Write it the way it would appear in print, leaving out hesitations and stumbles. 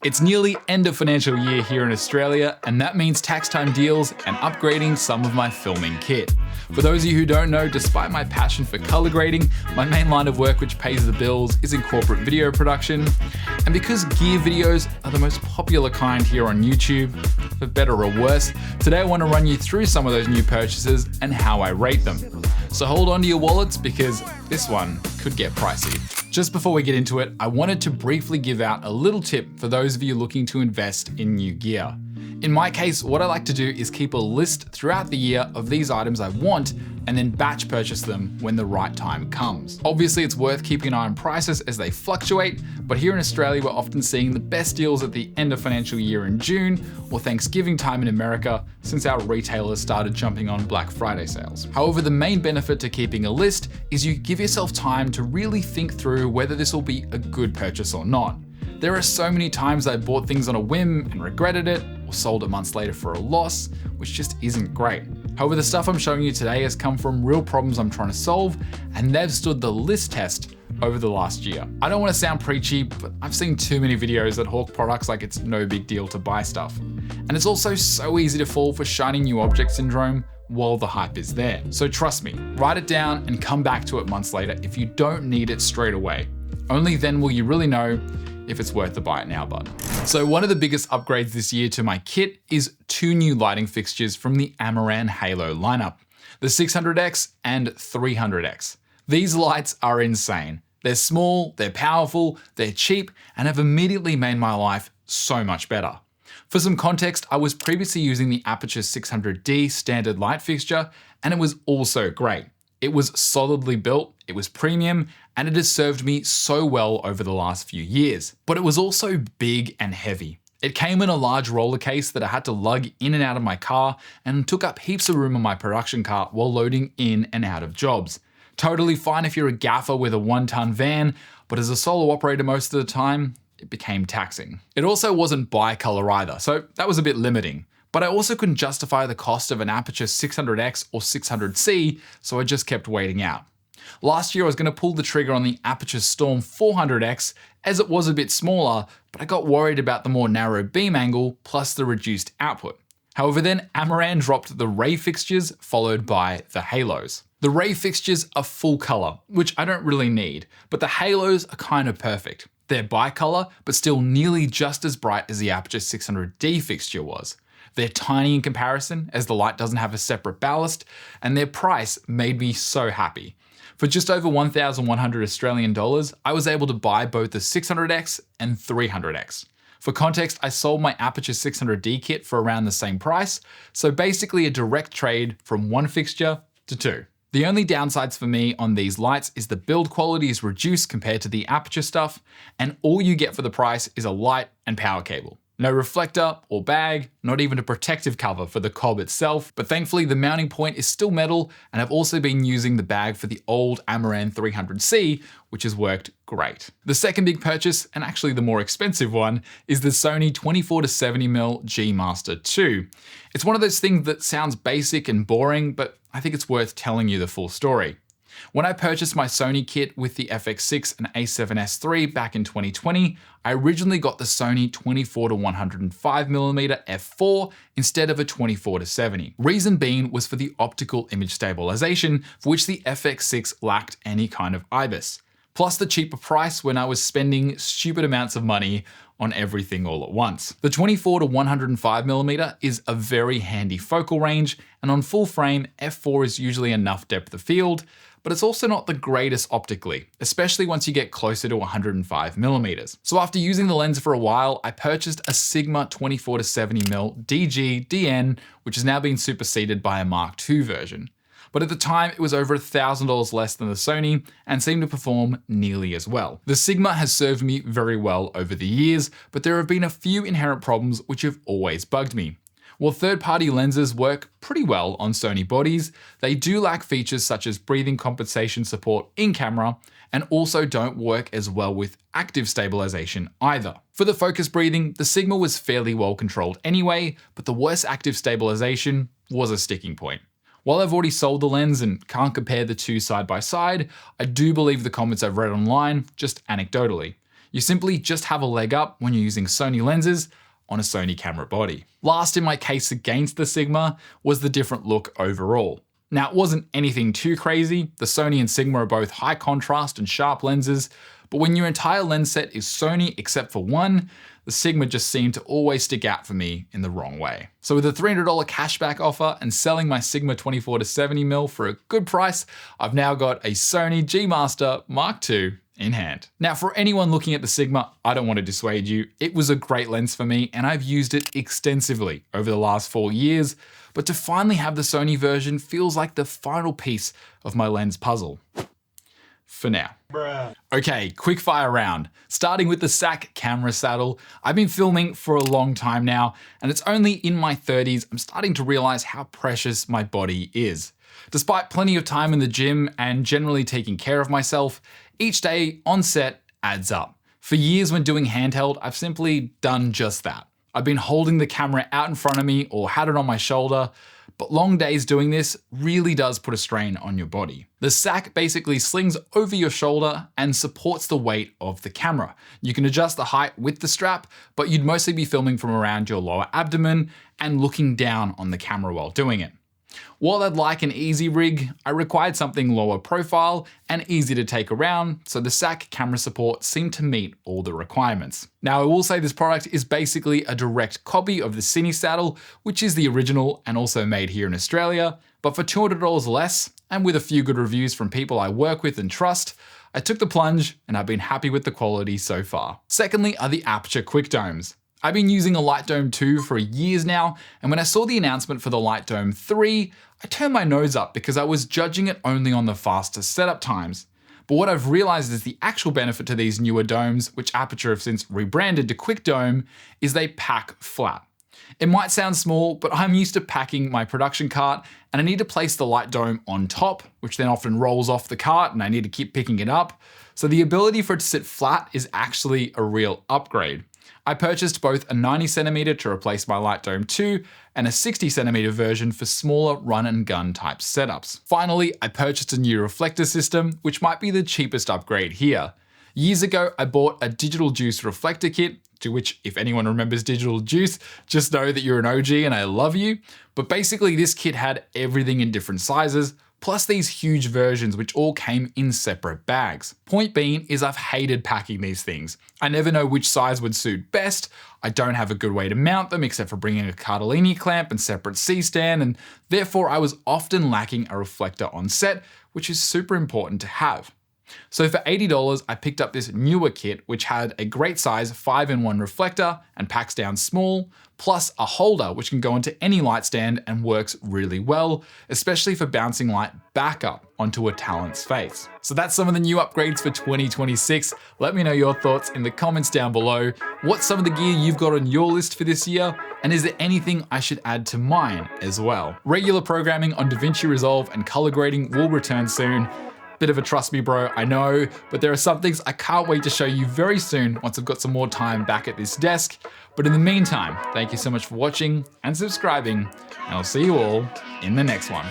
It's nearly end of financial year here in Australia, and that means tax time deals and upgrading some of my filming kit. For those of you who don't know, despite my passion for color grading, my main line of work which pays the bills is in corporate video production. And because gear videos are the most popular kind here on YouTube, for better or worse, today I want to run you through some of those new purchases and how I rate them. So hold on to your wallets because this one could get pricey. Just before we get into it, I wanted to briefly give out a little tip for those of you looking to invest in new gear. In my case, what I like to do is keep a list throughout the year of these items I want and then batch purchase them when the right time comes. Obviously, it's worth keeping an eye on prices as they fluctuate, but here in Australia, we're often seeing the best deals at the end of financial year in June or Thanksgiving time in America since our retailers started jumping on Black Friday sales. However, the main benefit to keeping a list is you give yourself time to really think through whether this will be a good purchase or not. There are so many times I bought things on a whim and regretted it, or sold it months later for a loss, which just isn't great. However, the stuff I'm showing you today has come from real problems I'm trying to solve, and they've stood the list test over the last year. I don't want to sound preachy, but I've seen too many videos that hawk products like it's no big deal to buy stuff. And it's also so easy to fall for shiny new object syndrome while the hype is there. So trust me, write it down and come back to it months later if you don't need it straight away. Only then will you really know if it's worth the buy it now button. So one of the biggest upgrades this year to my kit is 2 new lighting fixtures from the Amaran Halo lineup, the 600X and 300X. These lights are insane. They're small, they're powerful, they're cheap, and have immediately made my life so much better. For some context, I was previously using the Aputure 600D standard light fixture, and it was also great. It was solidly built, it was premium, and it has served me so well over the last few years. But it was also big and heavy. It came in a large roller case that I had to lug in and out of my car and took up heaps of room on my production cart while loading in and out of jobs. Totally fine if you're a gaffer with a 1-ton van, but as a solo operator most of the time, it became taxing. It also wasn't bi-color either, so that was a bit limiting. But I also couldn't justify the cost of an Aputure 600X or 600C, so I just kept waiting out. Last year I was going to pull the trigger on the Aputure Storm 400X as it was a bit smaller, but I got worried about the more narrow beam angle plus the reduced output. However, then Amaran dropped the Ray fixtures followed by the Halos. The Ray fixtures are full color, which I don't really need, but the Halos are kind of perfect. They're bicolor, but still nearly just as bright as the Aputure 600D fixture was. They're tiny in comparison as the light doesn't have a separate ballast, and their price made me so happy. For just over 1,100 Australian dollars, I was able to buy both the 600X and 300X. For context, I sold my Aputure 600D kit for around the same price, so basically a direct trade from one fixture to 2. The only downsides for me on these lights is the build quality is reduced compared to the Aputure stuff, and all you get for the price is a light and power cable. No reflector or bag, not even a protective cover for the cob itself, but thankfully the mounting point is still metal, and I've also been using the bag for the old Amaran 300C, which has worked great. The second big purchase, and actually the more expensive one, is the Sony 24-70mm G Master 2. It's one of those things that sounds basic and boring, but I think it's worth telling you the full story. When I purchased my Sony kit with the FX6 and A7S III back in 2020, I originally got the Sony 24-105mm f4 instead of a 24-70. Reason being was for the optical image stabilization, for which the FX6 lacked any kind of IBIS. Plus the cheaper price when I was spending stupid amounts of money on everything all at once. The 24-105mm is a very handy focal range, and on full frame, f4 is usually enough depth of field, but it's also not the greatest optically, especially once you get closer to 105mm. So after using the lens for a while, I purchased a Sigma 24-70mm DG-DN, which has now been superseded by a Mark II version. But at the time, it was over $1,000 less than the Sony and seemed to perform nearly as well. The Sigma has served me very well over the years, but there have been a few inherent problems which have always bugged me. While third-party lenses work pretty well on Sony bodies, they do lack features such as breathing compensation support in camera, and also don't work as well with active stabilization either. For the focus breathing, the Sigma was fairly well controlled anyway, but the worst active stabilization was a sticking point. While I've already sold the lens and can't compare the two side by side, I do believe the comments I've read online, just anecdotally. You simply just have a leg up when you're using Sony lenses on a Sony camera body. Last in my case against the Sigma was the different look overall. Now, it wasn't anything too crazy. The Sony and Sigma are both high contrast and sharp lenses, but when your entire lens set is Sony except for one, the Sigma just seemed to always stick out for me in the wrong way. So with a $300 cashback offer and selling my Sigma 24-70mm for a good price, I've now got a Sony G Master Mark II in hand. Now, for anyone looking at the Sigma, I don't want to dissuade you. It was a great lens for me and I've used it extensively over the last 4 years, but to finally have the Sony version feels like the final piece of my lens puzzle. For now. Okay, quick fire round. Starting with the SAC camera saddle. I've been filming for a long time now, and it's only in my 30s I'm starting to realize how precious my body is. Despite plenty of time in the gym and generally taking care of myself, each day on set adds up. For years when doing handheld, I've simply done just that. I've been holding the camera out in front of me or had it on my shoulder, but long days doing this really does put a strain on your body. The SAC basically slings over your shoulder and supports the weight of the camera. You can adjust the height with the strap, but you'd mostly be filming from around your lower abdomen and looking down on the camera while doing it. While I'd like an easy rig, I required something lower profile and easy to take around, so the SAC camera support seemed to meet all the requirements. Now, I will say this product is basically a direct copy of the Cine saddle, which is the original and also made here in Australia, but for $200 less, and with a few good reviews from people I work with and trust, I took the plunge and I've been happy with the quality so far. Secondly are the Aperture Quick Domes. I've been using a Light Dome 2 for years now, and when I saw the announcement for the Light Dome 3, I turned my nose up because I was judging it only on the faster setup times. But what I've realized is the actual benefit to these newer domes, which Aperture have since rebranded to Quick Dome, is they pack flat. It might sound small, but I'm used to packing my production cart and I need to place the Light Dome on top, which then often rolls off the cart and I need to keep picking it up. So the ability for it to sit flat is actually a real upgrade. I purchased both a 90cm to replace my Light Dome 2 and a 60cm version for smaller run and gun type setups. Finally, I purchased a new reflector system, which might be the cheapest upgrade here. Years ago, I bought a Digital Juice reflector kit, to which, if anyone remembers Digital Juice, just know that you're an OG and I love you. But basically this kit had everything in different sizes, plus these huge versions which all came in separate bags. Point being is I've hated packing these things. I never know which size would suit best, I don't have a good way to mount them except for bringing a Cardellini clamp and separate C-stand, and therefore I was often lacking a reflector on set, which is super important to have. So for $80, I picked up this newer kit, which had a great size 5-in-1 reflector and packs down small, plus a holder which can go into any light stand and works really well, especially for bouncing light back up onto a talent's face. So that's some of the new upgrades for 2026. Let me know your thoughts in the comments down below. What's some of the gear you've got on your list for this year? And is there anything I should add to mine as well? Regular programming on DaVinci Resolve and color grading will return soon. Bit of a trust me bro, I know, but there are some things I can't wait to show you very soon once I've got some more time back at this desk. But in the meantime, thank you so much for watching and subscribing, and I'll see you all in the next one.